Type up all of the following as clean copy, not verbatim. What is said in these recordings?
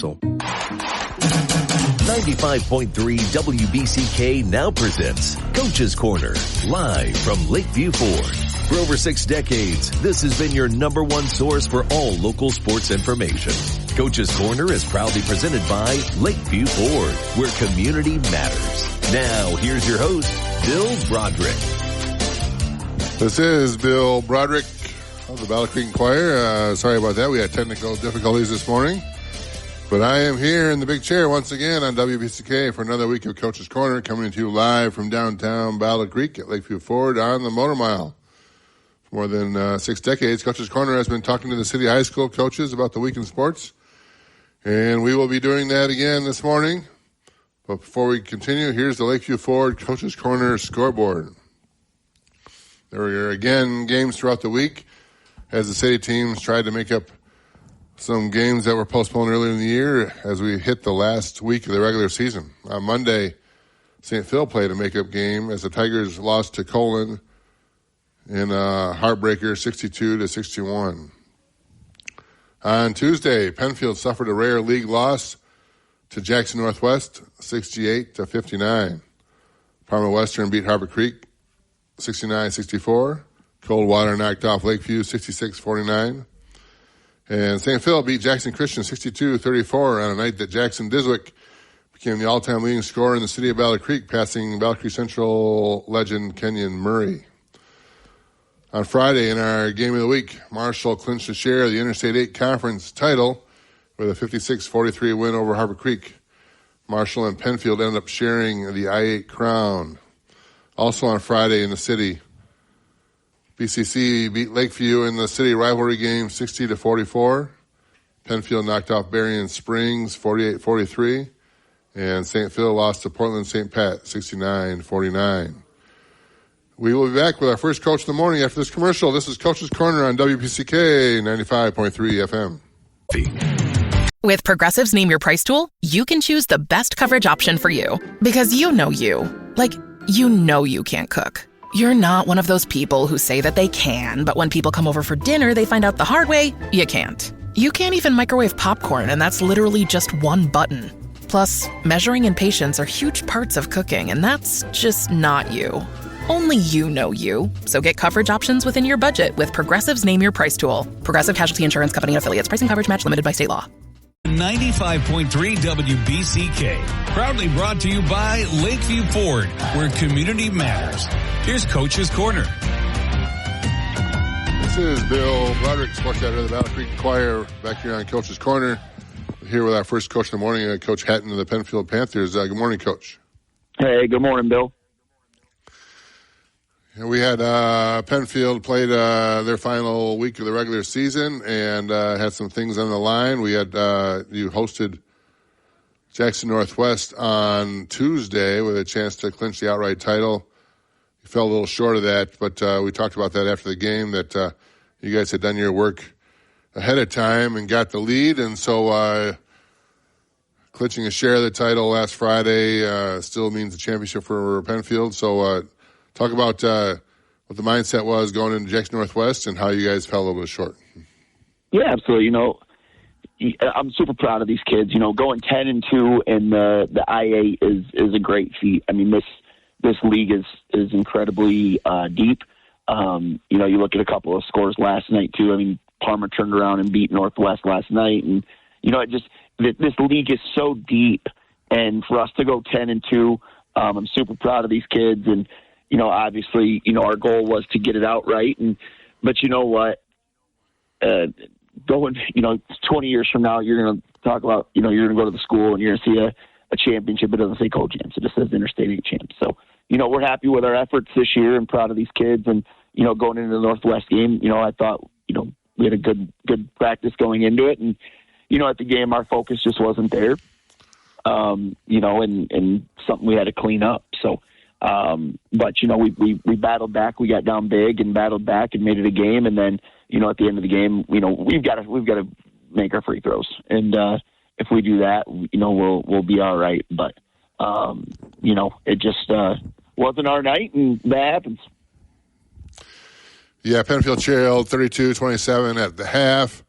Council. 95.3 WBCK now presents Coach's Corner, live from Lakeview Ford. For over 6 decades, this has been your number one source for all local sports information. Coach's Corner is proudly presented by Lakeview Ford, where community matters. Now, here's your host, Bill Broderick. This is Bill Broderick of the Battle Creek Enquirer. Sorry about that. We had technical difficulties this morning. But I am here in the big chair once again on WBCK for another week of Coach's Corner, coming to you live from downtown Battle Creek at Lakeview Ford on the Motor Mile. For more than 6 decades, Coach's Corner has been talking to the city high school coaches about the week in sports. And we will be doing that again this morning. But before we continue, here's the Lakeview Ford Coach's Corner scoreboard. There were again games throughout the week as the city teams tried to make up some games that were postponed earlier in the year as we hit the last week of the regular season. On Monday, St. Phil played a makeup game as the Tigers lost to Colon in a heartbreaker 62-61. On Tuesday, Penfield suffered a rare league loss to Jackson Northwest 68-59. Parma Western beat Harbor Creek 69-64. Coldwater knocked off Lakeview 66-49. And St. Phil beat Jackson Christian 62-34 on a night that Jackson Diswick became the all-time leading scorer in the city of Battle Creek, passing Battle Creek Central legend Kenyon Murray. On Friday, in our game of the week, Marshall clinched a share of the Interstate 8 Conference title with a 56-43 win over Harbor Creek. Marshall and Penfield ended up sharing the I-8 crown. Also on Friday in the city, BCC beat Lakeview in the city rivalry game 60-44. Penfield knocked off Berrien Springs 48-43. And St. Phil lost to Portland St. Pat 69-49. We will be back with our first coach in the morning after this commercial. This is Coach's Corner on WBCK 95.3 FM. With Progressive's Name Your Price tool, you can choose the best coverage option for you. Because you know you. Like, you know you can't cook. You're not one of those people who say that they can, but when people come over for dinner, they find out the hard way, you can't. You can't even microwave popcorn, and that's literally just one button. Plus, measuring and patience are huge parts of cooking, and that's just not you. Only you know you. So get coverage options within your budget with Progressive's Name Your Price tool. Progressive Casualty Insurance Company and Affiliates. Price and coverage match limited by state law. 95.3 WBCK. Proudly brought to you by Lakeview Ford, where community matters. Here's Coach's Corner. This is Bill Broderick, sports editor of the Battle Creek Enquirer, back here on Coach's Corner. We're here with our first coach in the morning, Coach Hatton of the Penfield Panthers. Good morning, Coach. Hey, good morning, Bill. We had Penfield played their final week of the regular season and had some things on the line. We had you hosted Jackson Northwest on Tuesday with a chance to clinch the outright title. You fell a little short of that, but we talked about that after the game, that you guys had done your work ahead of time and got the lead. And so clinching a share of the title last Friday still means a championship for Penfield. So talk about what the mindset was going into Jackson Northwest and how you guys fell a little bit short. Yeah, absolutely. I'm super proud of these kids. Going 10-2 in the IA is a great feat. I mean, this league is incredibly deep. You look at a couple of scores last night too. I mean, Parma turned around and beat Northwest last night, and this league is so deep. And for us to go 10-2, I'm super proud of these kids. And obviously, our goal was to get it out right. But you know what? Going, 20 years from now, you're going to talk about, you're going to go to the school and you're going to see a championship. It doesn't say co-champs. It just says interstate 8 champs. So, we're happy with our efforts this year and proud of these kids. And, going into the Northwest game, I thought, we had a good practice going into it. And, at the game, our focus just wasn't there, and something we had to clean up. So, but we battled back. We got down big and battled back and made it a game. And then, at the end of the game, we've got to make our free throws. And if we do that, we'll be all right. But it just wasn't our night, and that happens. Yeah, Penfield trailed 32-27 at the half.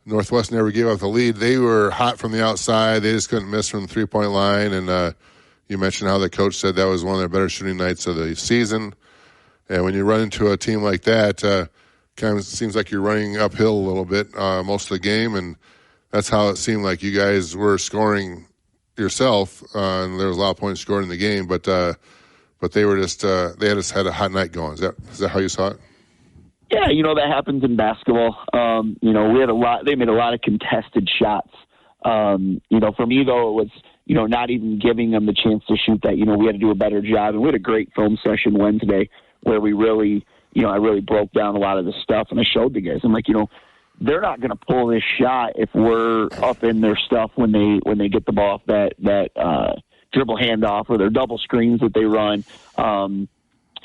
Northwest never gave up the lead. They were hot from the outside. They just couldn't miss from the three-point line. And you mentioned how the coach said that was one of their better shooting nights of the season. And when you run into a team like that, kind of seems like you're running uphill a little bit most of the game. And that's how it seemed like you guys were scoring yourself. And there was a lot of points scored in the game. But they were just they just had a hot night going. Is that how you saw it? Yeah, that happens in basketball. We had they made a lot of contested shots. For me, though, it was, not even giving them the chance to shoot that. We had to do a better job. And we had a great film session Wednesday where we really, I really broke down a lot of the stuff, and I showed the guys. I'm like, they're not going to pull this shot if we're up in their stuff when they get the ball off that dribble handoff or their double screens that they run.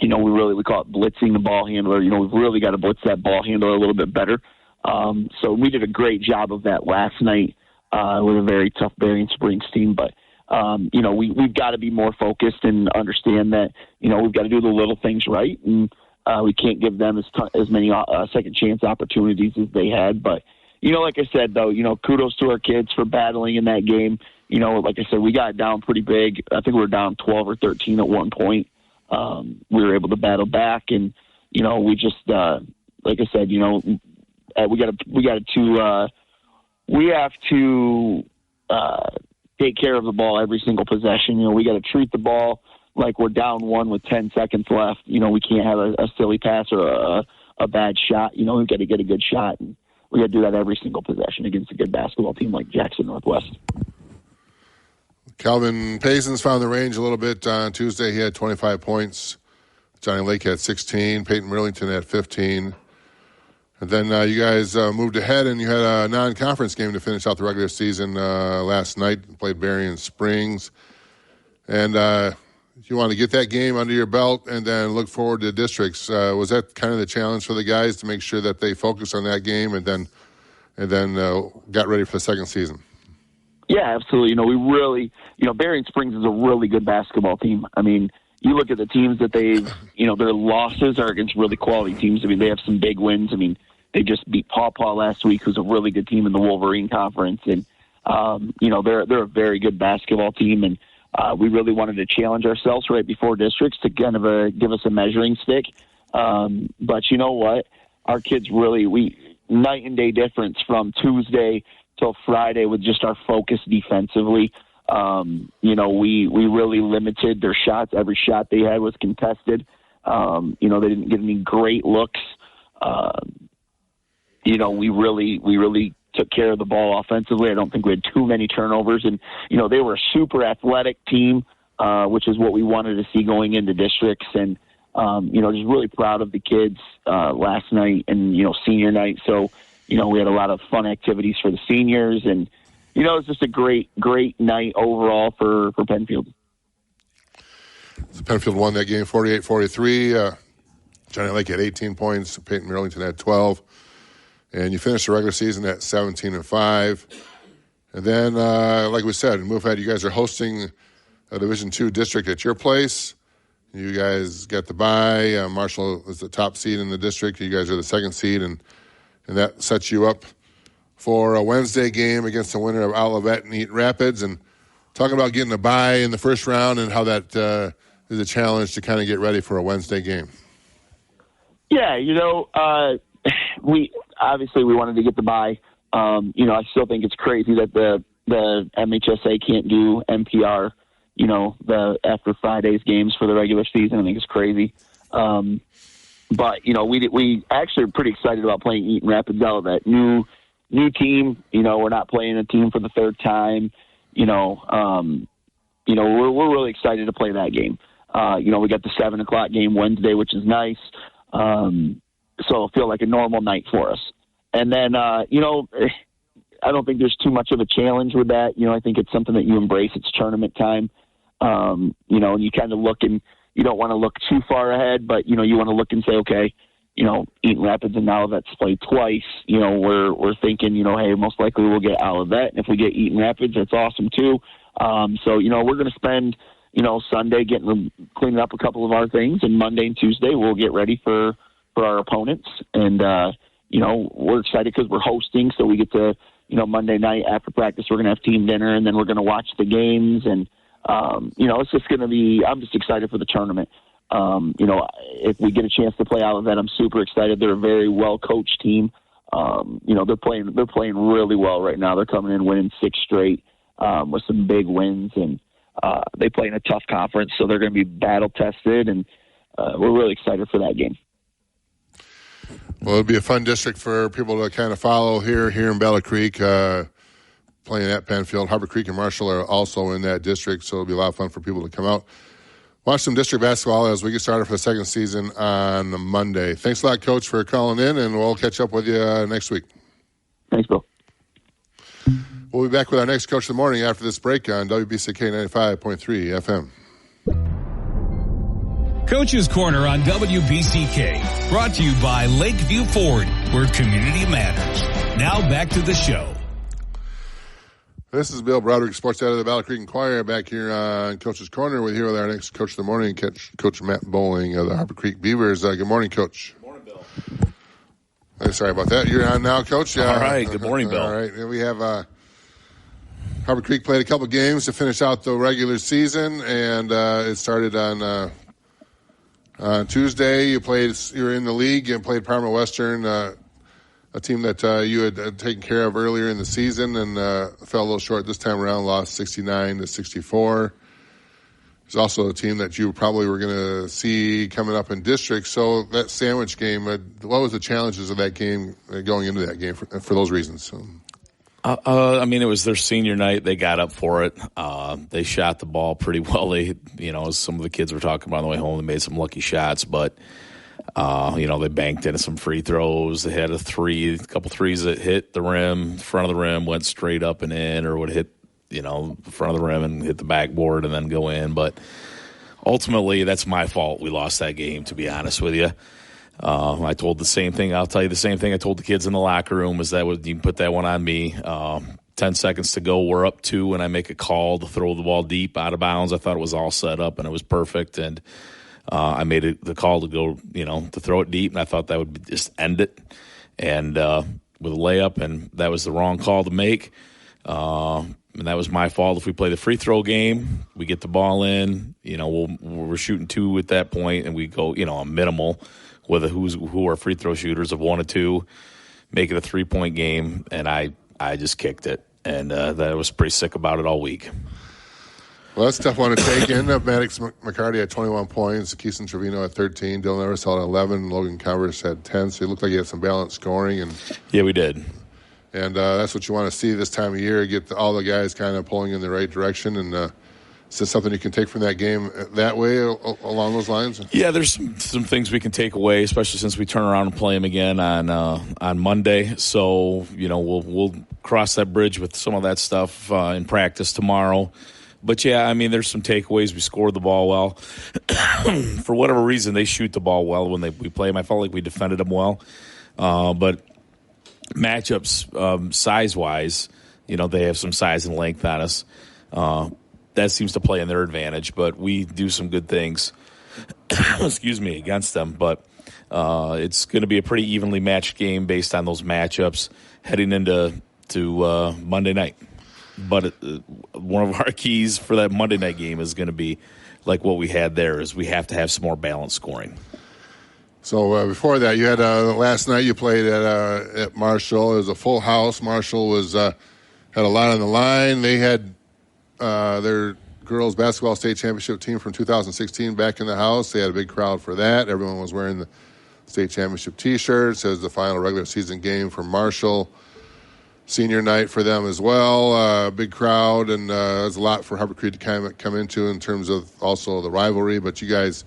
We call it blitzing the ball handler. We've really got to blitz that ball handler a little bit better. So we did a great job of that last night with a very tough Berrien Springs team. But, we've got to be more focused and understand that, we've got to do the little things right. And we can't give them as many second chance opportunities as they had. But, like I said, though, kudos to our kids for battling in that game. Like I said, we got down pretty big. I think we were down 12 or 13 at one point. We were able to battle back, and we just like I said, we have to take care of the ball every single possession. We got to treat the ball like we're down one with 10 seconds left. We can't have a silly pass or a bad shot. We've got to get a good shot, and we got to do that every single possession against a good basketball team like Jackson Northwest. Calvin Payson's found the range a little bit on Tuesday. He had 25 points. Johnny Lake had 16. Peyton Burlington had 15. And then you guys moved ahead, and you had a non-conference game to finish out the regular season last night. Played Berrien Springs. And you want to get that game under your belt and then look forward to districts. Was that kind of the challenge for the guys to make sure that they focus on that game and then got ready for the second season? Yeah, absolutely. We really, Berrien Springs is a really good basketball team. I mean, you look at the teams that their losses are against really quality teams. I mean, they have some big wins. I mean, they just beat Paw Paw last week, who's a really good team in the Wolverine Conference. And, they're a very good basketball team. And we really wanted to challenge ourselves right before districts to kind of give us a measuring stick. But you know what? Our kids really, night and day difference from Tuesday till Friday with just our focus defensively. We really limited their shots. Every shot they had was contested. They didn't get any great looks. We really took care of the ball offensively. I don't think we had too many turnovers. And, they were a super athletic team, which is what we wanted to see going into districts. And, just really proud of the kids last night and, senior night. So, we had a lot of fun activities for the seniors, and, it's just a great, great night overall for Penfield. So Penfield won that game 48-43. Johnny Lake had 18 points. Peyton Burlington had 12. And you finished the regular season at 17-5. And then, like we said, move ahead. You guys are hosting a Division II district at your place. You guys get the bye. Marshall is the top seed in the district. You guys are the second seed, and that sets you up for a Wednesday game against the winner of Olivet and Eaton Rapids. And talking about getting a bye in the first round and how that is a challenge to kind of get ready for a Wednesday game. Yeah, we wanted to get the bye. I still think it's crazy that the MHSA can't do MPR, after Friday's games for the regular season. I think it's crazy. But, we actually are pretty excited about playing Eaton Rapids Olivet. New team, we're not playing a team for the third time. We're really excited to play that game. We got the 7:00 game Wednesday, which is nice. So it'll feel like a normal night for us. And then, I don't think there's too much of a challenge with that. I think it's something that you embrace. It's tournament time. And you kind of look, and you don't want to look too far ahead, but, you want to look and say, okay, Eaton Rapids and Olivet's played twice. We're thinking, hey, most likely we'll get Olivet. And if we get Eaton Rapids, that's awesome too. So, we're going to spend, Sunday cleaning up a couple of our things, and Monday and Tuesday we'll get ready for our opponents. And, we're excited because we're hosting, so we get to, Monday night after practice, we're going to have team dinner, and then we're going to watch the games. And, it's just going to be – I'm just excited for the tournament. If we get a chance to play out of that, I'm super excited. They're a very well-coached team. They're playing really well right now. They're coming in winning 6 straight with some big wins, and they play in a tough conference, so they're going to be battle-tested, and we're really excited for that game. Well, it'll be a fun district for people to kind of follow here in Battle Creek, playing at Penfield. Harbor Creek and Marshall are also in that district, so it'll be a lot of fun for people to come out. Watch some district basketball as we get started for the second season on Monday. Thanks a lot, Coach, for calling in, and we'll catch up with you next week. Thanks, Bill. We'll be back with our next Coach of the Morning after this break on WBCK 95.3 FM. Coach's Corner on WBCK, brought to you by Lakeview Ford, where community matters. Now back to the show. This is Bill Broderick, sports editor of the Battle Creek Enquirer, back here on Coach's Corner. We're here with our next Coach of the Morning, Coach Matt Bowling of the Harbor Creek Beavers. Good morning, Coach. Good morning, Bill. Sorry about that. You're on now, Coach. All right. Good morning, Bill. All right. We have Harbor Creek played a couple games to finish out the regular season, and it started on Tuesday. You were in the league and played Parma Western, a team that you had taken care of earlier in the season, and fell a little short this time around, lost 69-64. It's also a team that you probably were going to see coming up in district. So that sandwich game, what was the challenges of that game going into that game for those reasons? It was their senior night. They got up for it. They shot the ball pretty well. As some of the kids were talking about on the way home, they made some lucky shots, but they banked into some free throws. They had a couple threes that hit the rim, front of the rim, went straight up and in, or would hit, the front of the rim and hit the backboard and then go in. But ultimately, that's my fault. We lost that game, to be honest with you. I told the same thing. I'll tell you the same thing I told the kids in the locker room, is that you can put that one on me. 10 seconds to go, we're up 2, and I make a call to throw the ball deep out of bounds. I thought it was all set up, and it was perfect. And I made the call to go, to throw it deep, and I thought that would just end it. And with a layup, and that was the wrong call to make. And that was my fault. If we play the free throw game, we get the ball in, we're shooting 2 at that point, and we go, a minimal with who are free throw shooters of 1 or 2, make it a 3-point game, and I just kicked it. And I was pretty sick about it all week. Well, that's a tough one to take in. Maddox McCarty had 21 points, Keeson Trevino had 13, Dylan Eversole had 11, Logan Converse had 10. So it looked like he had some balanced scoring. Yeah, we did. And that's what you want to see this time of year, get all the guys kind of pulling in the right direction. And is this something you can take from that game that way, along those lines? Yeah, there's some things we can take away, especially since we turn around and play them again on Monday. So, we'll cross that bridge with some of that stuff in practice tomorrow. But, yeah, there's some takeaways. We scored the ball well. For whatever reason, they shoot the ball well when we play them. I felt like we defended them well. But matchups, size-wise, they have some size and length on us. That seems to play in their advantage, but we do some good things, against them. But it's going to be a pretty evenly matched game based on those matchups heading into Monday night. But one of our keys for that Monday night game is going to be, like what we had there, is we have to have some more balanced scoring. So before that, you had last night you played at Marshall. It was a full house. Marshall had a lot on the line. They had their girls basketball state championship team from 2016 back in the house. They had a big crowd for that. Everyone was wearing the state championship T-shirts. It was the final regular season game for Marshall. Senior night for them as well. Big crowd, and there's a lot for Harbor Creek to come into in terms of also the rivalry. But you guys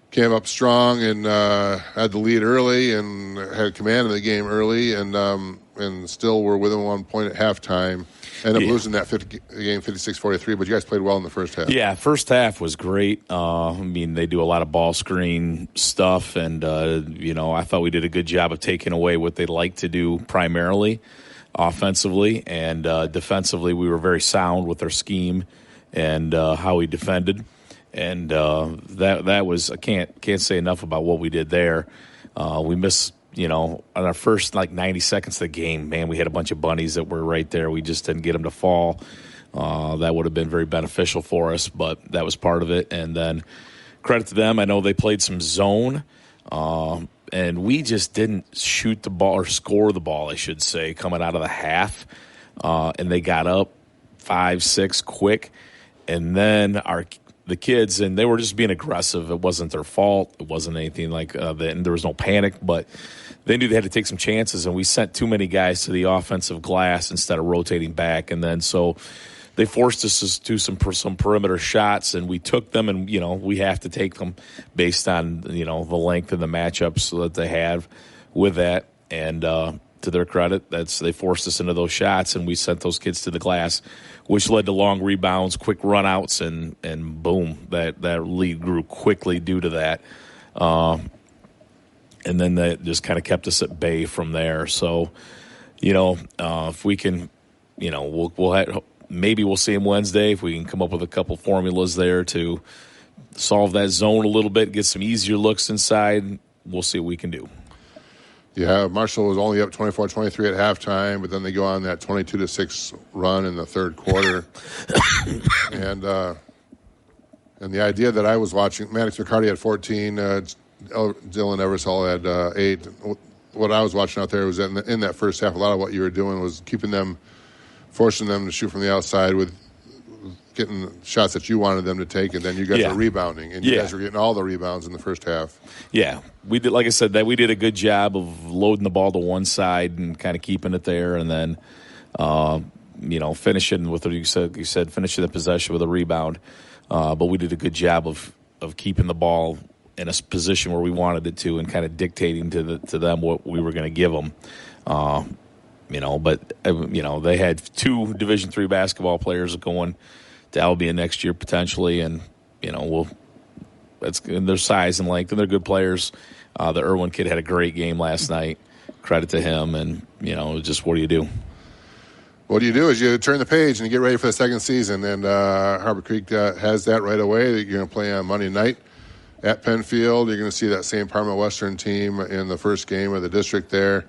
came up strong and had the lead early and had command of the game early, and still were within 1 point at halftime. Ended up losing that game 56-43, but you guys played well in the first half. Yeah, first half was great. They do a lot of ball screen stuff, and, I thought we did a good job of taking away what they like to do primarily offensively, and defensively we were very sound with our scheme and how we defended. And that was, I can't say enough about what we did there. We missed on our first 90 seconds of the game, man, we had a bunch of bunnies that were right there. We just didn't get them to fall. That would have been very beneficial for us, but that was part of it. And then credit to them. I know they played some zone, and we just didn't shoot the ball or score the ball, I should say, coming out of the half. And they got up 5-6 quick. And then the kids, and they were just being aggressive. It wasn't their fault. It wasn't anything like that. And there was no panic, but they knew they had to take some chances, and we sent too many guys to the offensive glass instead of rotating back. And then so they forced us to do some perimeter shots, and we took them, and, we have to take them based on, the length of the matchups that they have with that. And to their credit, they forced us into those shots, and we sent those kids to the glass, which led to long rebounds, quick run-outs, and boom, that lead grew quickly due to that. And then that just kind of kept us at bay from there. So, if we can, maybe we'll see him Wednesday. If we can come up with a couple formulas there to solve that zone a little bit, get some easier looks inside, we'll see what we can do. Yeah, Marshall was only up 24-23 at halftime, but then they go on that 22-6 run in the third quarter. And the idea that I was watching, Maddox McCarty had 14, Dylan Eversole had 8. What I was watching out there was that in that first half, a lot of what you were doing was forcing them to shoot from the outside with getting shots that you wanted them to take, and then you guys were rebounding, and you guys were getting all the rebounds in the first half. Yeah, we did. Like I said, that we did a good job of loading the ball to one side and kind of keeping it there, and then finishing with what you said finishing the possession with a rebound. But we did a good job of keeping the ball in a position where we wanted it to, and kind of dictating to them what we were going to give them. But they had 2 Division III basketball players going to Albion next year potentially, and their size and length, and they're good players. The Irwin kid had a great game last night. Credit to him, and just what do you do? What you do is you turn the page and you get ready for the second season, and Harbor Creek has that right away. You're going to play on Monday night at Penfield. You're going to see that same Parma Western team in the first game of the district there.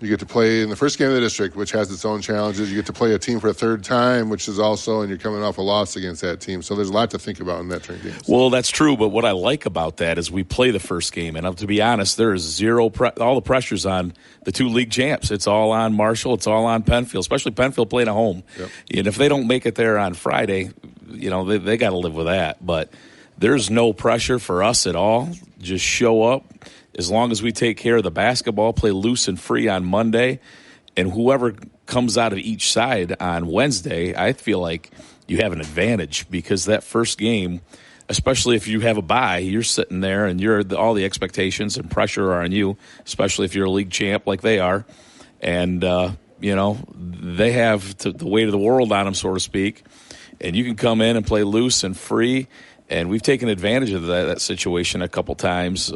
You get to play in the first game of the district, which has its own challenges. You get to play a team for a third time, which is also, and you're coming off a loss against that team. So there's a lot to think about in that games. Well, that's true, but what I like about that is we play the first game, and to be honest, there is zero all the pressure's on the 2 league champs. It's all on Marshall. It's all on Penfield, especially Penfield playing at home. Yep. And if they don't make it there on Friday, they got to live with that. But there's no pressure for us at all. Just show up. As long as we take care of the basketball, play loose and free on Monday, and whoever comes out of each side on Wednesday, I feel like you have an advantage, because that first game, especially if you have a bye, you're sitting there and all the expectations and pressure are on you, especially if you're a league champ like they are. And, they have the weight of the world on them, so to speak, and you can come in and play loose and free. And we've taken advantage of that situation a couple times.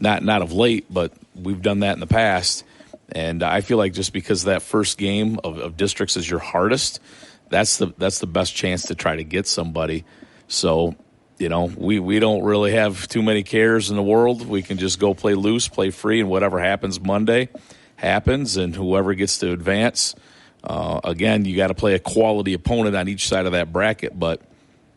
Not of late, but we've done that in the past. And I feel like just because that first game of districts is your hardest, that's the best chance to try to get somebody. So, we don't really have too many cares in the world. We can just go play loose, play free, and whatever happens Monday happens, and whoever gets to advance. Again, you got to play a quality opponent on each side of that bracket, but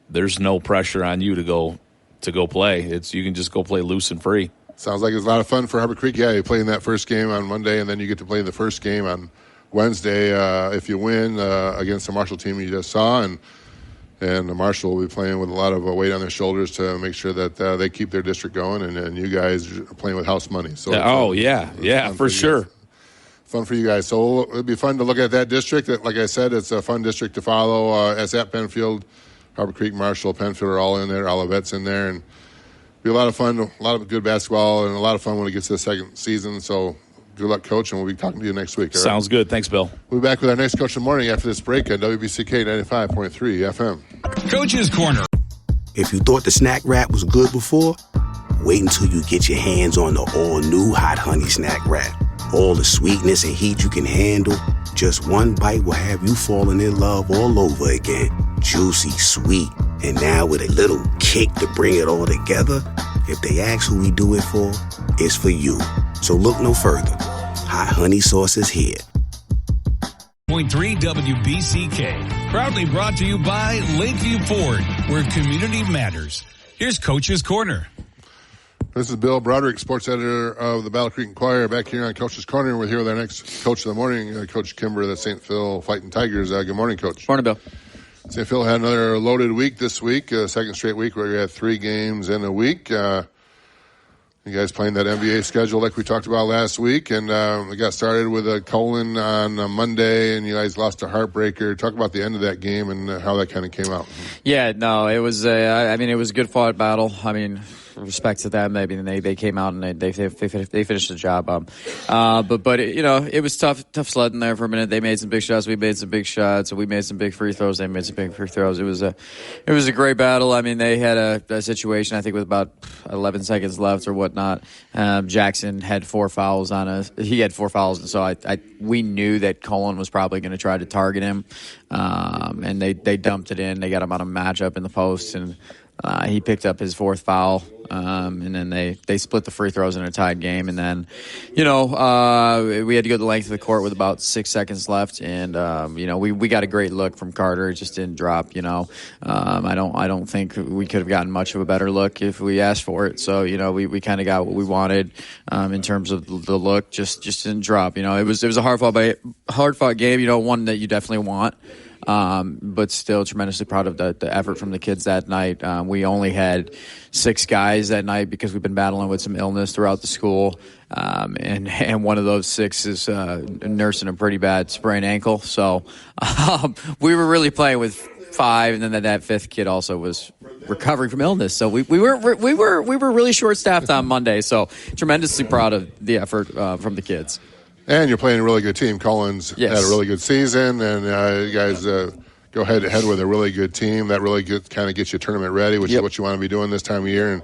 there's no pressure on you to go play. You can just go play loose and free. Sounds like it's a lot of fun for Harbor Creek. Yeah, you play in that first game on Monday, and then you get to play the first game on Wednesday if you win against the Marshall team you just saw. And the Marshall will be playing with a lot of weight on their shoulders to make sure that they keep their district going, and you guys are playing with house money. So for sure. Fun for you guys. So it'll be fun to look at that district. Like I said, it's a fun district to follow. It's at Penfield. Harbor Creek, Marshall, Penfield are all in there. Olivet's in there, and be a lot of fun, a lot of good basketball, and a lot of fun when it gets to the second season. So good luck, Coach, and we'll be talking to you next week. Sounds good. Thanks, Bill. We'll be back with our next Coach in the morning after this break at WBCK 95.3 FM. Coach's Corner. If you thought the snack wrap was good before, wait until you get your hands on the all-new Hot Honey Snack Wrap. All the sweetness and heat you can handle, just one bite will have you falling in love all over again. Juicy, sweet, and now with a little kick to bring it all together. If they ask who we do it for, is for you. So look no further. Hot Honey Sauce is here. 0.3 WBCK. Proudly brought to you by Lakeview Ford, where community matters. Here's Coach's Corner. This is Bill Broderick, sports editor of the Battle Creek Enquirer, back here on Coach's Corner. We're here with our next coach of the morning, Coach Kimber of the St. Phil Fighting Tigers. Good morning, Coach. Morning, Bill. St. Phil had another loaded week this week, second straight week where we had 3 games in a week. You guys playing that NBA schedule like we talked about last week, and we got started with a Colon on Monday, and you guys lost a heartbreaker. Talk about the end of that game and how that kind of came out. Yeah, no, it was. It was a good fought battle. I mean, respect to them. Maybe they came out and they finished the job. But it was tough sledding there for a minute. They made some big shots. We made some big shots. We made some big free throws. They made some big free throws. It was a great battle. I mean, they had a situation, I think, with about 11 seconds left or whatnot. Jackson had 4 fouls on us. He had 4 fouls, and so we knew that Colin was probably going to try to target him. And they dumped it in. They got him on a matchup in the post, and he picked up his 4th foul. And then they split the free throws in a tied game. And then, we had to go the length of the court with about 6 seconds left. And, we got a great look from Carter. It just didn't drop, I don't think we could have gotten much of a better look if we asked for it. So, we kind of got what we wanted, in terms of the look, just didn't drop. It was a hard fought game, one that you definitely want. But still tremendously proud of the effort from the kids that night. We only had 6 guys that night because we've been battling with some illness throughout the school. And one of those 6 is nursing a pretty bad sprained ankle. So we were really playing with 5, and then that 5th kid also was recovering from illness. So we were really short staffed on Monday. So tremendously proud of the effort from the kids. And you're playing a really good team. Collins had a really good season, and you guys go head-to-head with a really good team. That really kind of gets you tournament ready, which is what you want to be doing this time of year.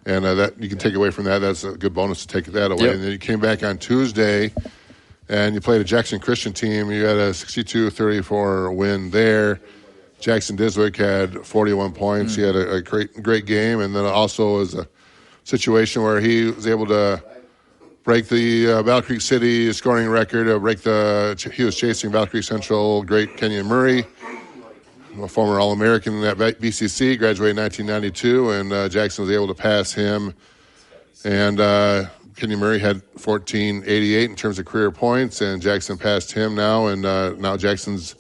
And that you can take away from that. That's a good bonus to take that away. Yep. And then you came back on Tuesday, and you played a Jackson Christian team. You had a 62-34 win there. Jackson Diswick had 41 points. He had a great game, and then also was a situation where he was able to break the Battle Creek City scoring record. He was chasing Battle Creek Central great Kenyon Murray, a former All-American at BCC, graduated in 1992, and Jackson was able to pass him. And Kenyon Murray had 1488 in terms of career points, and Jackson passed him now, and now Jackson's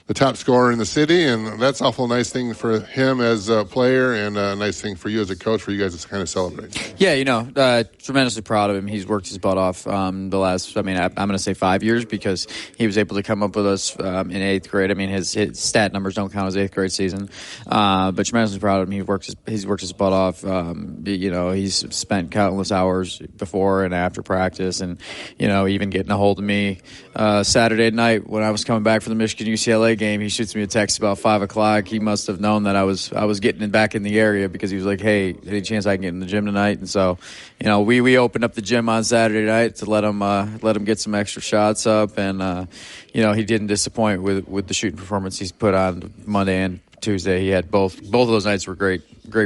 the top scorer in the city, and that's an awful nice thing for him as a player and a nice thing for you as a coach for you guys to kind of celebrate. Yeah, tremendously proud of him. He's worked his butt off the last, I'm going to say 5 years because he was able to come up with us in 8th grade. I mean, his stat numbers don't count as 8th grade season, but tremendously proud of him. He's worked his butt off. He's spent countless hours before and after practice, and, even getting a hold of me Saturday night when I was coming back from the Michigan-UCLA game. He shoots me a text about 5 o'clock. He must have known that I was getting back in the area because he was like, "Hey, any chance I can get in the gym tonight?" And so, we opened up the gym on Saturday night to let him get some extra shots up, and he didn't disappoint with the shooting performance he's put on Monday and Tuesday. He had both of those nights were great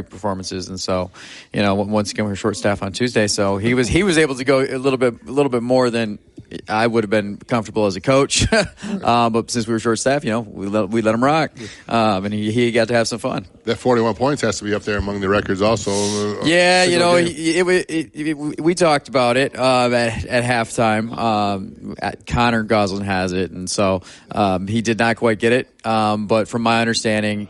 performances, and so once again we were short staff on Tuesday, so he was able to go a little bit more than I would have been comfortable as a coach, but since we were short staff, we let him rock, and he got to have some fun. That 41 points has to be up there among the records also. Yeah, we talked about it at halftime. Connor Goslin has it, and so he did not quite get it. But from my understanding,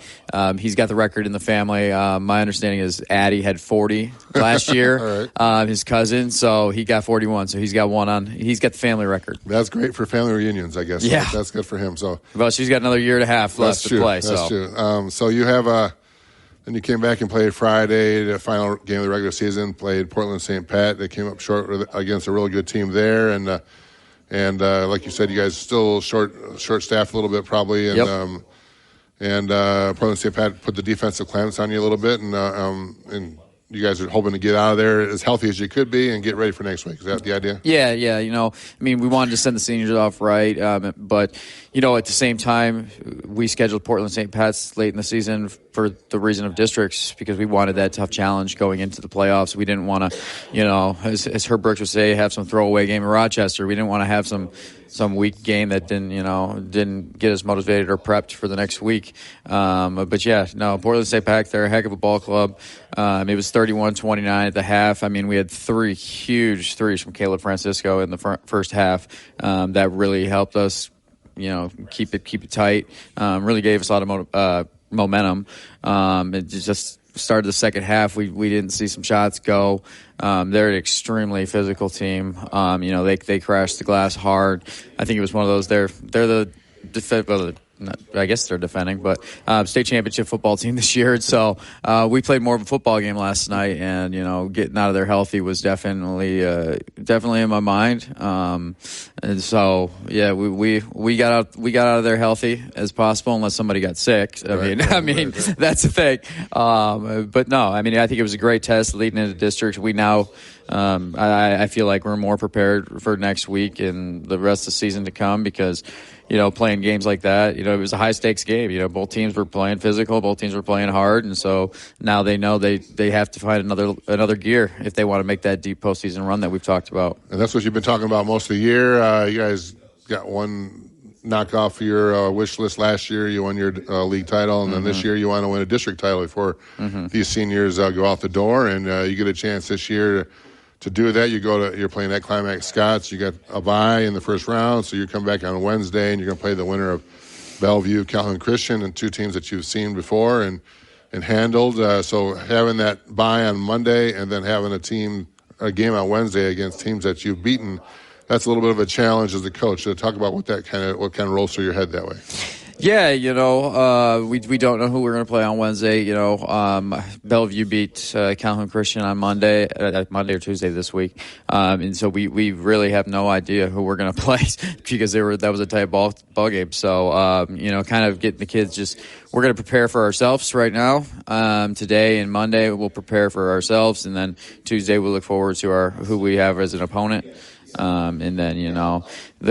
he's got the record in the family. My understanding is Addie had 40 last year, right. His cousin, so he got 41. So he's got he's got the family record. That's great for family reunions, I guess. Yeah. That's good for him. So, well, she's got another year and a half left to play. That's true. So you have then you came back and played Friday, the final game of the regular season, played Portland St. Pat. They came up short against a really good team there, and like you said, you guys still short staffed a little bit probably, and Portland St. Pat put the defensive clamps on you a little bit, and you guys are hoping to get out of there as healthy as you could be and get ready for next week. Is that the idea? Yeah. We wanted to send the seniors off right, but at the same time, we scheduled Portland St. Pat's late in the season for the reason of districts because we wanted that tough challenge going into the playoffs. We didn't want to, as Herb Brooks would say, have some throwaway game in Rochester. We didn't want to have some weak game that didn't get us motivated or prepped for the next week. Portland St. Pat, they're a heck of a ball club. It was 31-29 at the half. We had 3 huge threes from Caleb Francisco in the first half that really helped us, keep it tight. Really gave us a lot of momentum. It just started the second half. We didn't see some shots go. They're an extremely physical team. They crashed the glass hard. I think it was one of those. They're the I guess they're defending, but state championship football team this year. And so we played more of a football game last night, and getting out of there healthy was definitely in my mind. And so we got out of there healthy as possible, unless somebody got sick. Right. That's the thing. But no, I think it was a great test leading into district. We now. I feel like we're more prepared for next week and the rest of the season to come because, playing games like that, it was a high-stakes game. Both teams were playing physical, both teams were playing hard, and so now they know they have to find another gear if they want to make that deep postseason run that we've talked about. And that's what you've been talking about most of the year. You guys got one knock off your wish list last year. You won your league title, and then this year you want to win a district title before these seniors go out the door, and you get a chance this year to do that. You're playing at Climax Scots. You got a bye in the first round, so you come back on Wednesday, and you're going to play the winner of Bellevue, Calhoun Christian, and 2 teams that you've seen before and handled. So having that bye on Monday and then having a game on Wednesday against teams that you've beaten, that's a little bit of a challenge as a coach. So talk about what kind of rolls through your head that way. Yeah, we don't know who we're going to play on Wednesday. Bellevue beat Calhoun Christian on Monday or Tuesday this week, and so we really have no idea who we're going to play because that was a tight ball game. So kind of getting the kids we're going to prepare for ourselves right now. Today and Monday we'll prepare for ourselves, and then Tuesday we'll look forward to who we have as an opponent. And then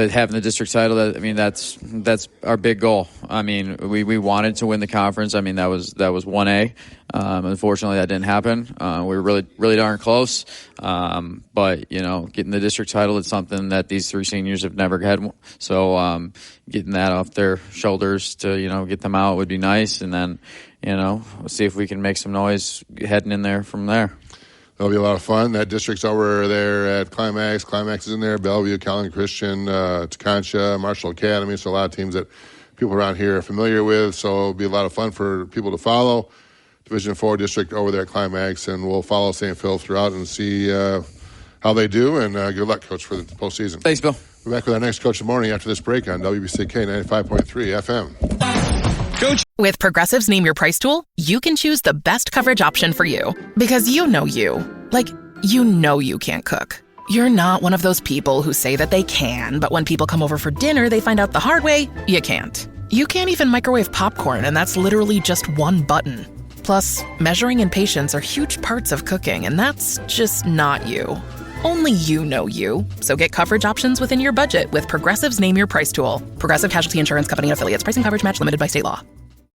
having the district title. That's our big goal. We wanted to win the conference. That was 1A. Unfortunately, that didn't happen. We were really darn close. But getting the district title is something that these 3 seniors have never had. So getting that off their shoulders to get them out would be nice. And then we'll see if we can make some noise heading in there from there. That'll be a lot of fun. That district's over there at Climax. Climax is in there. Bellevue, Calhoun Christian, Tecumseh, Marshall Academy. So a lot of teams that people around here are familiar with. So it'll be a lot of fun for people to follow. Division 4 district over there at Climax. And we'll follow St. Phil throughout and see how they do. And good luck, Coach, for the postseason. Thanks, Bill. We're back with our next Coach of the Morning after this break on WBCK 95.3 FM. Coach. With Progressive's Name Your Price tool, you can choose the best coverage option for you. Because you. Like, you can't cook. You're not one of those people who say that they can, but when people come over for dinner, they find out the hard way, you can't. You can't even microwave popcorn, and that's literally just one button. Plus, measuring and patience are huge parts of cooking, and that's just not you. Only you know you. So get coverage options within your budget with Progressive's Name Your Price tool. Progressive Casualty Insurance Company and Affiliates. Price and coverage match limited by state law.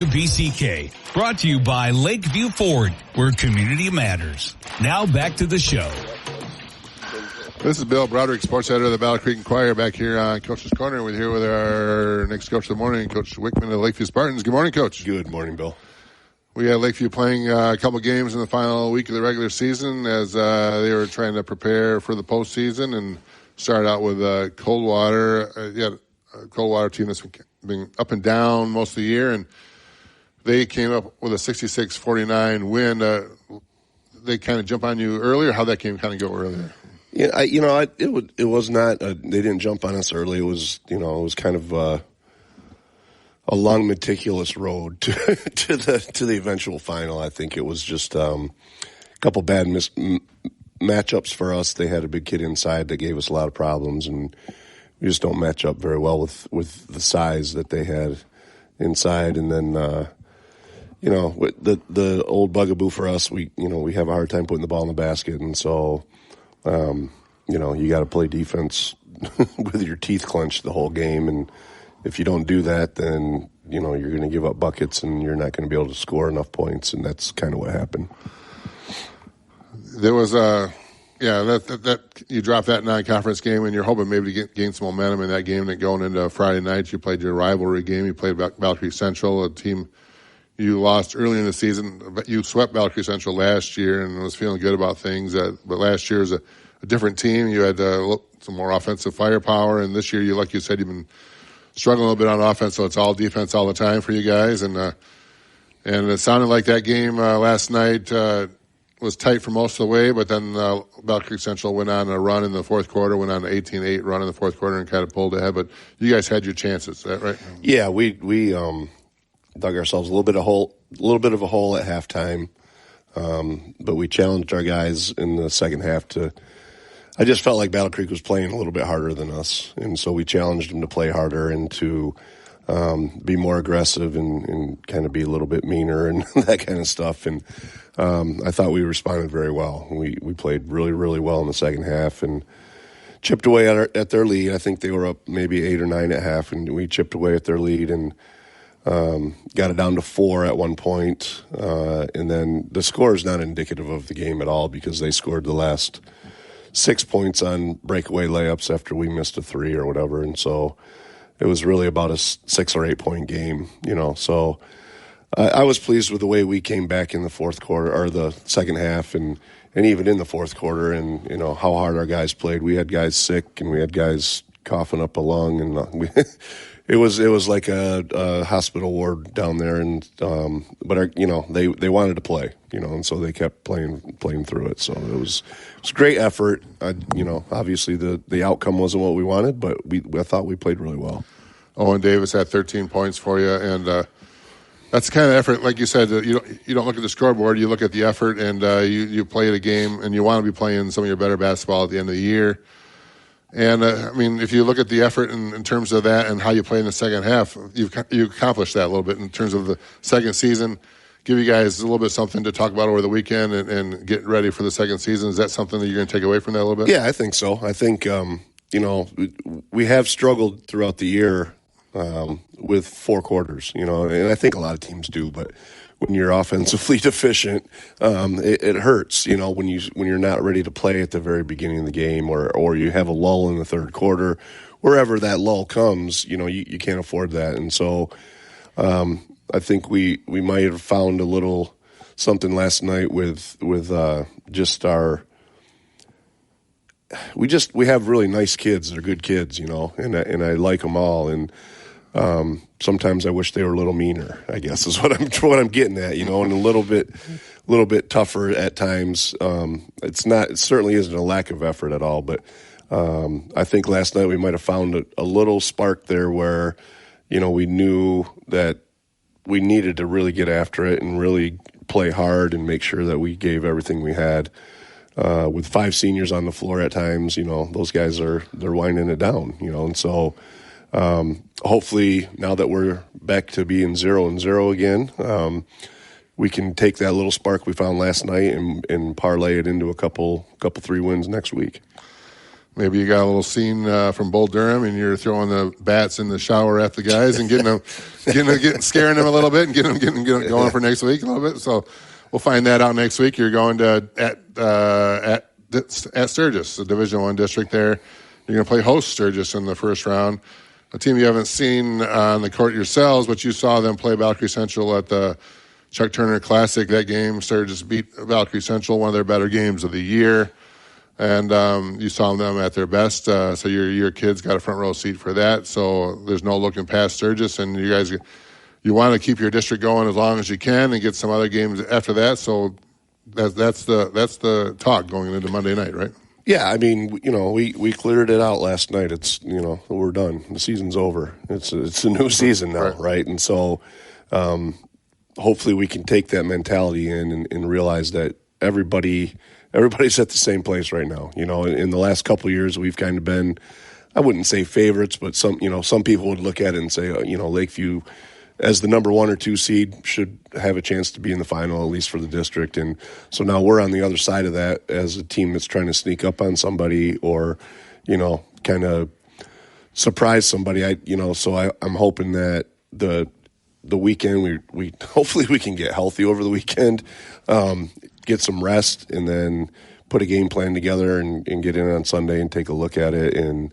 WBCK, brought to you by Lakeview Ford, where community matters. Now back to the show. This is Bill Broderick, sports editor of the Battle Creek Enquirer, back here on Coach's Corner. We're here with our next Coach of the Morning, Coach Wickman of the Lakeview Spartans. Good morning, Coach. Good morning, Bill. We had Lakeview playing a couple games in the final week of the regular season as they were trying to prepare for the postseason and started out with Coldwater. A Coldwater team that's been up and down most of the year, and they came up with a 66-49 win. They kind of jump on you earlier. How'd that game kind of go earlier? Yeah, it was not. They didn't jump on us early. It was kind of a long, meticulous road to the eventual final. I think it was just a couple bad matchups for us. They had a big kid inside that gave us a lot of problems, and we just don't match up very well with the size that they had inside. And then you know, the old bugaboo for us, we have a hard time putting the ball in the basket, and so, you know, you got to play defense with your teeth clenched the whole game, and if you don't do that, then, you know, you're going to give up buckets and you're not going to be able to score enough points, and that's kind of what happened. There was that you dropped that non-conference game, and you're hoping maybe to gain some momentum in that game. That going into Friday night, you played your rivalry game. You played Battle Creek Central, a team you lost early in the season, but you swept Battle Creek Central last year and was feeling good about things. But last year was a different team. You had some more offensive firepower, and this year, like you said, you've been struggling a little bit on offense, so it's all defense all the time for you guys. And it sounded like that game last night was tight for most of the way, but then Battle Creek Central went on a run in the fourth quarter, went on an 18-8 run in the fourth quarter and kind of pulled ahead. But you guys had your chances, is that right? Yeah, we dug ourselves a little bit of a hole at halftime, but we challenged our guys in the second half to. I just felt like Battle Creek was playing a little bit harder than us, and so we challenged them to play harder and to be more aggressive and kind of be a little bit meaner and that kind of stuff. And I thought we responded very well. We played really, really well in the second half and chipped away at their lead. I think they were up maybe 8 or 9 at half, and we chipped away at their lead and got it down to 4 at one point. And then the score is not indicative of the game at all because they scored the last 6 points on breakaway layups after we missed a 3 or whatever. And so it was really about a 6 or 8 point game, you know. So I was pleased with the way we came back in the fourth quarter or the second half and even in the fourth quarter and, you know, how hard our guys played. We had guys sick and we had guys coughing up a lung and it was like a hospital ward down there. And but they wanted to play, you know, and so they kept playing through it. So it was a great effort. You know, obviously the outcome wasn't what we wanted, but I thought we played really well. Owen Davis had 13 points for you, and that's the kind of effort, like you said, you don't look at the scoreboard, you look at the effort, and you play the game, and you want to be playing some of your better basketball at the end of the year. And, I mean, if you look at the effort in terms of that and how you play in the second half, you accomplished that a little bit in terms of the second season. Give you guys a little bit something to talk about over the weekend and get ready for the second season. Is that something that you're going to take away from that a little bit? Yeah, I think so. I think, you know, we have struggled throughout the year with 4 quarters, you know, and I think a lot of teams do, but when you're offensively deficient, it hurts, you know, when you're not ready to play at the very beginning of the game or you have a lull in the third quarter, wherever that lull comes, you know, you can't afford that. And so I think we might have found a little something last night with just our we have really nice kids. They're good kids, you know, and I like them all. And sometimes I wish they were a little meaner, I guess is what I'm getting at, you know, and a little bit tougher at times. It certainly isn't a lack of effort at all, but I think last night we might have found a little spark there where, you know, we knew that we needed to really get after it and really play hard and make sure that we gave everything we had. With 5 seniors on the floor at times, you know, those guys they're winding it down, you know, and so hopefully now that we're back to being 0-0 again, we can take that little spark we found last night and parlay it into a couple 3 wins next week. Maybe you got a little scene from Bull Durham, and you're throwing the bats in the shower at the guys and scaring them a little bit and getting them going for next week a little bit. So we'll find that out next week. You're going to at Sturgis, the Division I district there. You're going to play host Sturgis in the first round, a team you haven't seen on the court yourselves, but you saw them play Battle Creek Central at the Chuck Turner Classic. That game, Sturgis beat Battle Creek Central, one of their better games of the year. And you saw them at their best, so your kids got a front row seat for that. So there's no looking past Sturgis, and you guys, you want to keep your district going as long as you can and get some other games after that. So that's the talk going into Monday night, right? Yeah, I mean, you know, we cleared it out last night. It's, you know, we're done. The season's over. It's a new season now, right? And so hopefully we can take that mentality in and realize that everybody's at the same place right now. You know, in the last couple of years, we've kind of been, I wouldn't say favorites, but some people would look at it and say, you know, Lakeview as the number 1 or 2 seed, should have a chance to be in the final, at least for the district. And so now we're on the other side of that as a team that's trying to sneak up on somebody or, kind of surprise somebody. I'm hoping that the weekend we hopefully we can get healthy over the weekend, get some rest, and then put a game plan together and get in on Sunday and take a look at it and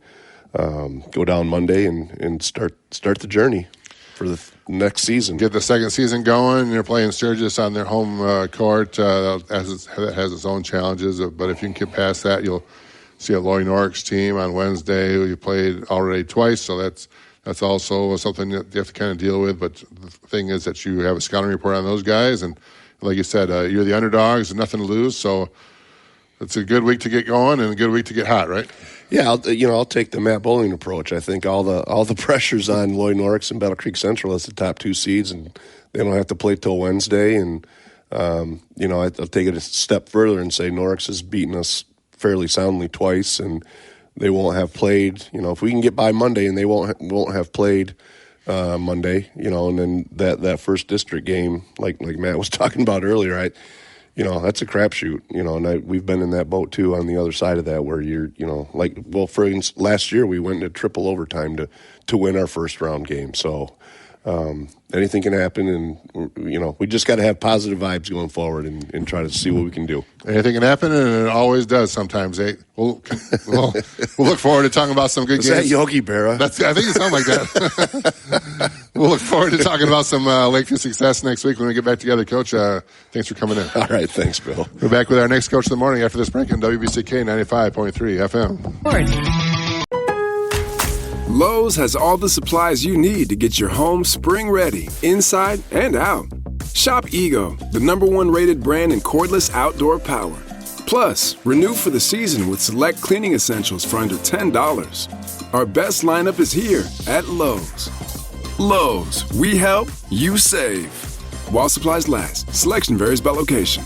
go down Monday and start the journey for the next season. Get the second season going. You're playing Sturgis on their home court. That has its own challenges, but if you can get past that, you'll see a Lloyd Norrick's team on Wednesday who you played already twice, so that's also something that you have to kind of deal with. But the thing is that you have a scouting report on those guys, and like you said, you're the underdogs and nothing to lose, so it's a good week to get going and a good week to get hot, right? Yeah, I'll take the Matt Bowling approach. I think all the pressure's on Lloyd Norrick's and Battle Creek Central as the top 2 seeds, and they don't have to play till Wednesday. And I'll take it a step further and say Norrick's has beaten us fairly soundly twice, and they won't have played. If we can get by Monday, and they won't have played Monday. And then that first district game, like Matt was talking about earlier, that's a crapshoot, and we've been in that boat too on the other side of that where you're, for instance, last year we went into triple overtime to win our first round game. So anything can happen, and, we just got to have positive vibes going forward and try to see what we can do. Anything can happen, and it always does sometimes. We'll look forward to talking about some good games. Is that Yogi Berra? I think it sounds like that. We'll look forward to talking about some Lakeview success next week when we get back together. Coach, thanks for coming in. All right, thanks, Bill. We're back with our next Coach of the Morning after this break on WBCK 95.3 FM. Lowe's has all the supplies you need to get your home spring ready, inside and out. Shop Ego, the #1 rated brand in cordless outdoor power. Plus, renew for the season with select cleaning essentials for under $10. Our best lineup is here at Lowe's. Lowe's, we help, you save. While supplies last, selection varies by location.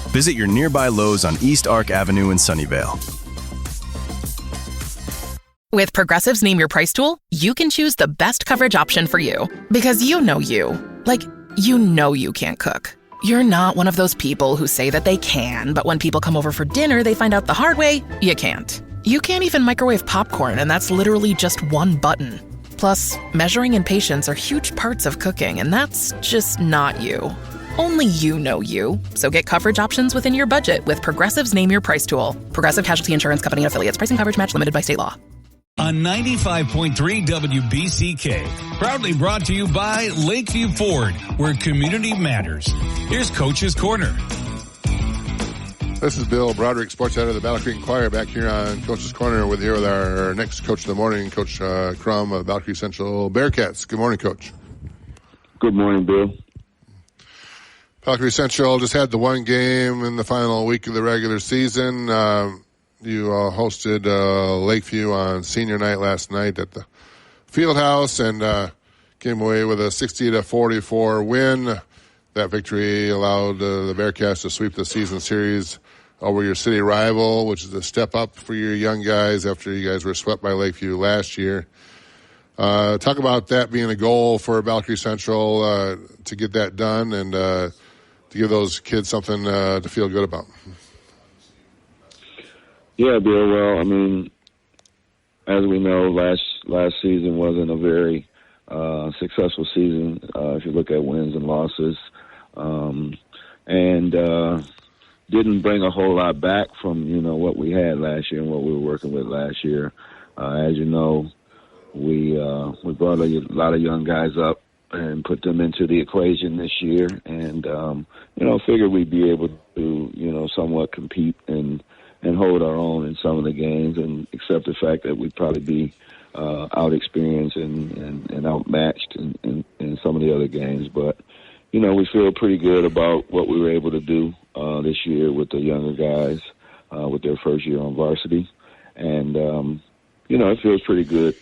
Visit your nearby Lowe's on East Arc Avenue in Sunnyvale. With Progressive's Name Your Price tool, you can choose the best coverage option for you. Because you know you. Like, you can't cook. You're not one of those people who say that they can, but when people come over for dinner, they find out the hard way, you can't. You can't even microwave popcorn, and that's literally just one button. Plus, measuring and patience are huge parts of cooking, and that's just not you. Only you know you. So get coverage options within your budget with Progressive's Name Your Price tool. Progressive Casualty Insurance Company and Affiliates. Price and coverage match limited by state law. On 95.3 WBCK, proudly brought to you by Lakeview Ford, where community matters. Here's Coach's Corner. This is Bill Broderick, sports editor of the Battle Creek Enquirer, back here on Coach's Corner with our next Coach of the Morning, Coach Crum of the Battle Creek Central Bearcats. Good morning, Coach. Good morning, Bill. Battle Creek Central just had the one game in the final week of the regular season. You hosted Lakeview on senior night last night at the Fieldhouse and came away with a 60-44 win. That victory allowed the Bearcats to sweep the season series over your city rival, which is a step up for your young guys after you guys were swept by Lakeview last year. Talk about that being a goal for Battle Creek Central to get that done and to give those kids something to feel good about. Yeah, Bill. Well, I mean, as we know, last season wasn't a very successful season if you look at wins and losses, and didn't bring a whole lot back from what we had last year and what we were working with last year. As you know, we brought a lot of young guys up and put them into the equation this year, and figured we'd be able to somewhat compete and hold our own in some of the games, and accept the fact that we'd probably be out-experienced and outmatched in some of the other games. But, we feel pretty good about what we were able to do this year with the younger guys with their first year on varsity. And, it feels pretty good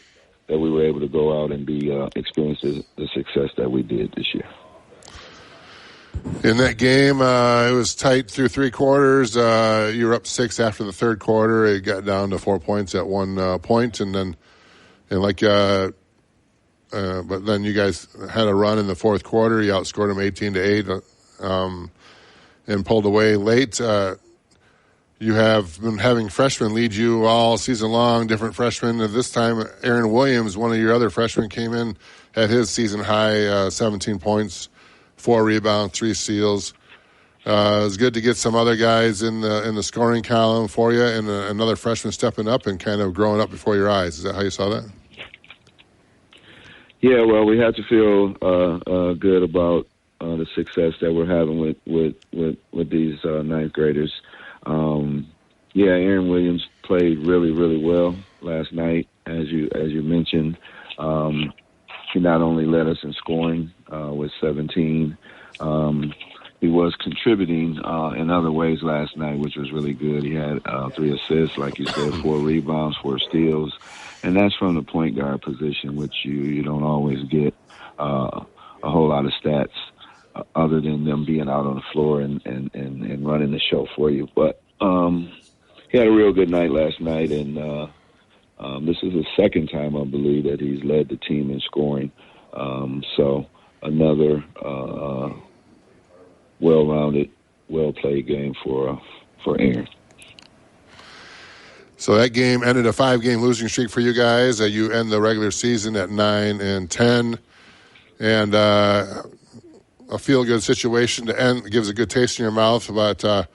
that we were able to go out and experience the success that we did this year. In that game, it was tight through three quarters. You were up 6 after the third quarter. It got down to 4 points at one point. And like I but then you guys had a run in the fourth quarter. You outscored them 18-8 and pulled away late. You have been having freshmen lead you all season long, different freshmen. This time, Aaron Williams, one of your other freshmen, came in, had his season high 17 points, 4 rebounds, 3 steals. It's good to get some other guys in the scoring column for you, and another freshman stepping up and kind of growing up before your eyes. Is that how you saw that? Yeah, well, we have to feel good about the success that we're having with these ninth graders. Aaron Williams played really, really well last night, as you mentioned. He not only led us in scoring with 17. He was contributing in other ways last night, which was really good. He had 3 assists, like you said, 4 rebounds, 4 steals, and that's from the point guard position, which you don't always get a whole lot of stats other than them being out on the floor and running the show for you. But he had a real good night last night, and this is the second time, I believe, that he's led the team in scoring. So another well-rounded, well-played game for Aaron. So that game ended a 5-game losing streak for you guys. You end the regular season at 9-10, and a feel-good situation to end. It gives a good taste in your mouth, but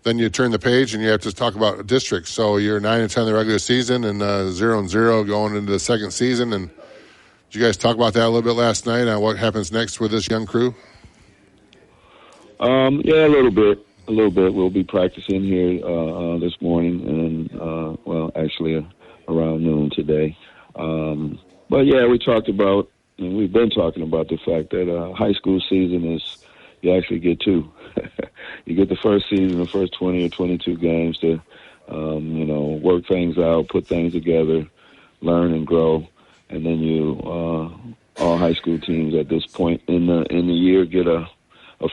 then you turn the page and you have to talk about districts. So you're 9-10 the regular season and 0-0 going into the second season. And did you guys talk about that a little bit last night on what happens next with this young crew? Yeah, a little bit. We'll be practicing here this morning, and actually around noon today. But yeah, we talked about, and we've been talking about the fact that high school season is, you actually get 2. You get the first season, the first 20 or 22 games to, work things out, put things together, learn and grow, and then all high school teams at this point in the year get a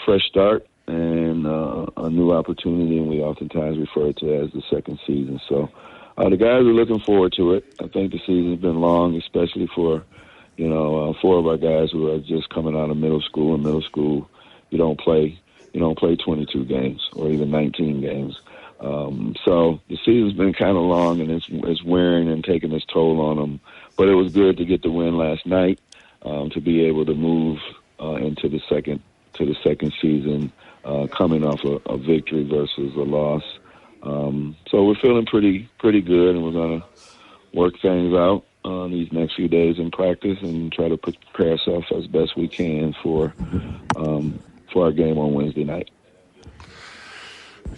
fresh start and a new opportunity, and we oftentimes refer to it as the second season. So the guys are looking forward to it. I think the season's been long, especially for 4 of our guys who are just coming out of middle school. In middle school, you don't play 22 games or even 19 games. So the season's been kind of long, and it's wearing and taking its toll on them. But it was good to get the win last night, to be able to move into the second season, coming off a victory versus a loss. So we're feeling pretty good, and we're going to work things out these next few days in practice and try to prepare ourselves as best we can for our game on Wednesday night.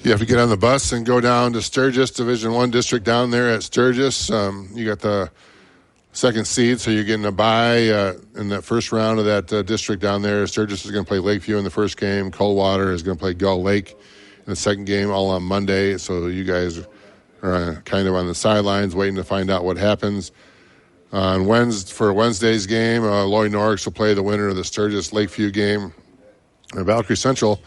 You have to get on the bus and go down to Sturgis, Division I district down there at Sturgis. You got the second seed, so you're getting a bye in that first round of that district down there. Sturgis is going to play Lakeview in the first game. Coldwater is going to play Gull Lake in the second game, all on Monday. So you guys are kind of on the sidelines waiting to find out what happens. On Wednesday's game, Lloyd Norris will play the winner of the Sturgis-Lakeview game. And Valkyrie Central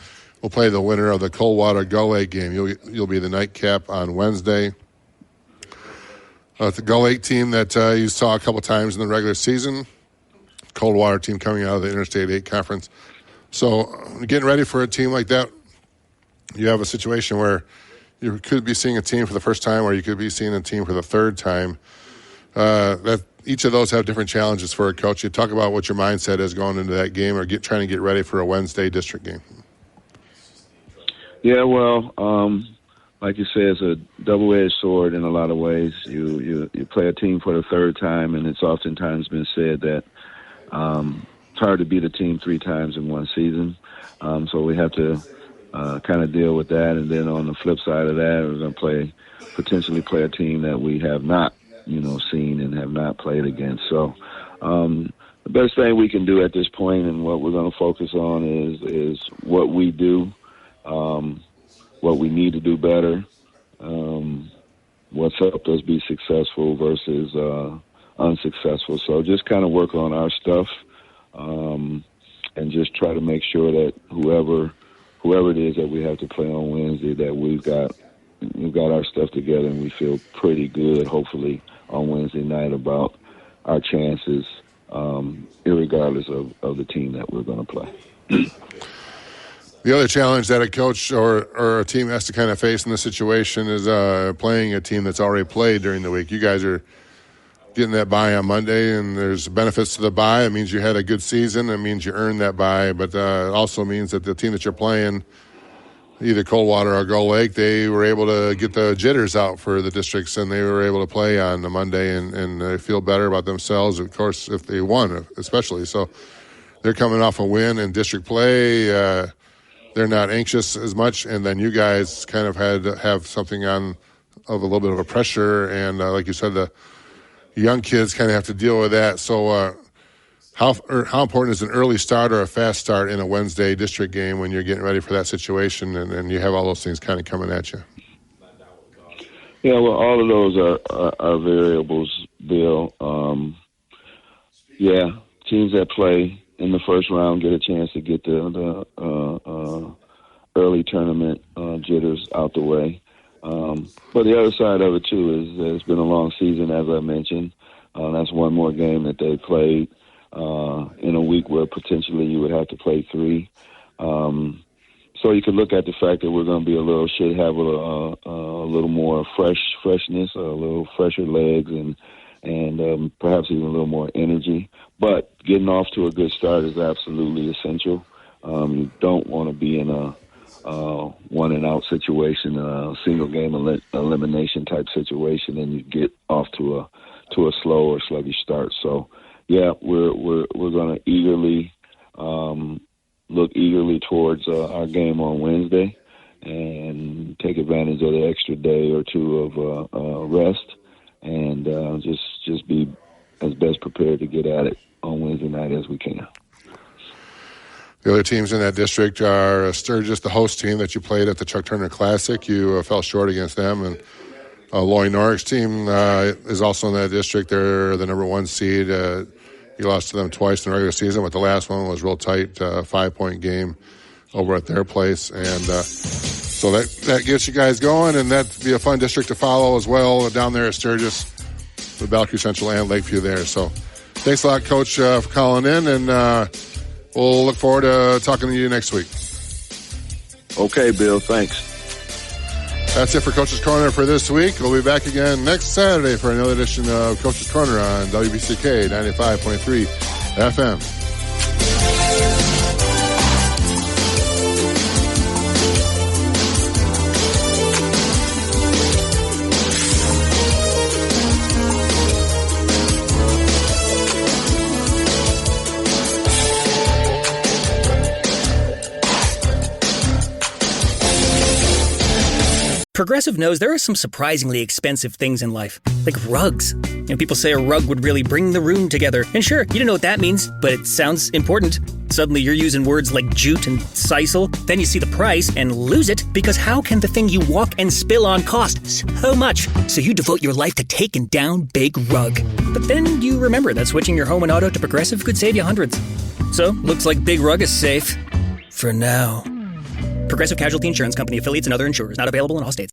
will play the winner of the Coldwater-Gull Lake game. You'll be the nightcap on Wednesday. It's the Gull Lake team that you saw a couple times in the regular season. Coldwater team coming out of the Interstate 8 Conference. So getting ready for a team like that, you have a situation where you could be seeing a team for the first time, or you could be seeing a team for the third time. That each of those have different challenges for a coach. You talk about what your mindset is going into that game, or trying to get ready for a Wednesday district game. Yeah, well, like you say, it's a double-edged sword in a lot of ways. You play a team for the third time, and it's oftentimes been said that it's hard to beat a team 3 times in one season. So we have to kind of deal with that. And then on the flip side of that, we're going to potentially play a team that we have not, seen and have not played against. So the best thing we can do at this point, and what we're going to focus on, is what we do, what we need to do better, what's helped us be successful versus unsuccessful. So just kind of work on our stuff, and just try to make sure that whoever it is that we have to play on Wednesday, that we've got our stuff together, and we feel pretty good, hopefully, on Wednesday night about our chances irregardless of the team that we're going to play. The other challenge that a coach or a team has to kind of face in this situation is playing a team that's already played during the week. You guys are getting that bye on Monday, and there's benefits to the bye. It means you had a good season. It means you earned that bye, but it also means that the team that you're playing, either Coldwater or Gull Lake, they were able to get the jitters out for the districts, and they were able to play on the Monday and they feel better about themselves, of course, if they won, especially. So they're coming off a win in district play. They're not anxious as much, and then you guys kind of had to have something on of a little bit of a pressure, and like you said, the young kids kind of have to deal with that. So how important is an early start or a fast start in a Wednesday district game when you're getting ready for that situation and you have all those things kind of coming at you? Yeah, well, all of those are variables, Bill. Teams that play in the first round get a chance to get the early tournament jitters out the way. But the other side of it, too, is that it's been a long season, as I mentioned. That's one more game that they played in a week where potentially you would have to play 3. So you could look at the fact that we're going to be have a little more freshness, a little fresher legs, and perhaps even a little more energy. But getting off to a good start is absolutely essential. You don't want to be in a one-and-out situation, a single-game elimination type situation, and you get off to a slow or sluggish start. So, yeah, we're going to look eagerly towards our game on Wednesday and take advantage of the extra day or two of rest and just be as best prepared to get at it on Wednesday night as we can. The other teams in that district are Sturgis, the host team that you played at the Chuck Turner Classic. You fell short against them. And Loy Norrick's team is also in that district. They're the number 1 seed. You lost to them twice in the regular season, but the last one was real tight, 5-point game over at their place. And so that gets you guys going, and that'd be a fun district to follow as well down there at Sturgis with Bellevue Central and Lakeview there. So thanks a lot, Coach, for calling in, and we'll look forward to talking to you next week. Okay, Bill. Thanks. That's it for Coach's Corner for this week. We'll be back again next Saturday for another edition of Coach's Corner on WBCK 95.3 FM. Progressive knows there are some surprisingly expensive things in life, like rugs. People say a rug would really bring the room together. And sure, you don't know what that means, but it sounds important. Suddenly you're using words like jute and sisal. Then you see the price and lose it, because how can the thing you walk and spill on cost so much? So you devote your life to taking down Big Rug. But then you remember that switching your home and auto to Progressive could save you hundreds. So, looks like Big Rug is safe. For now. Progressive Casualty Insurance Company, affiliates, and other insurers. Not available in all states.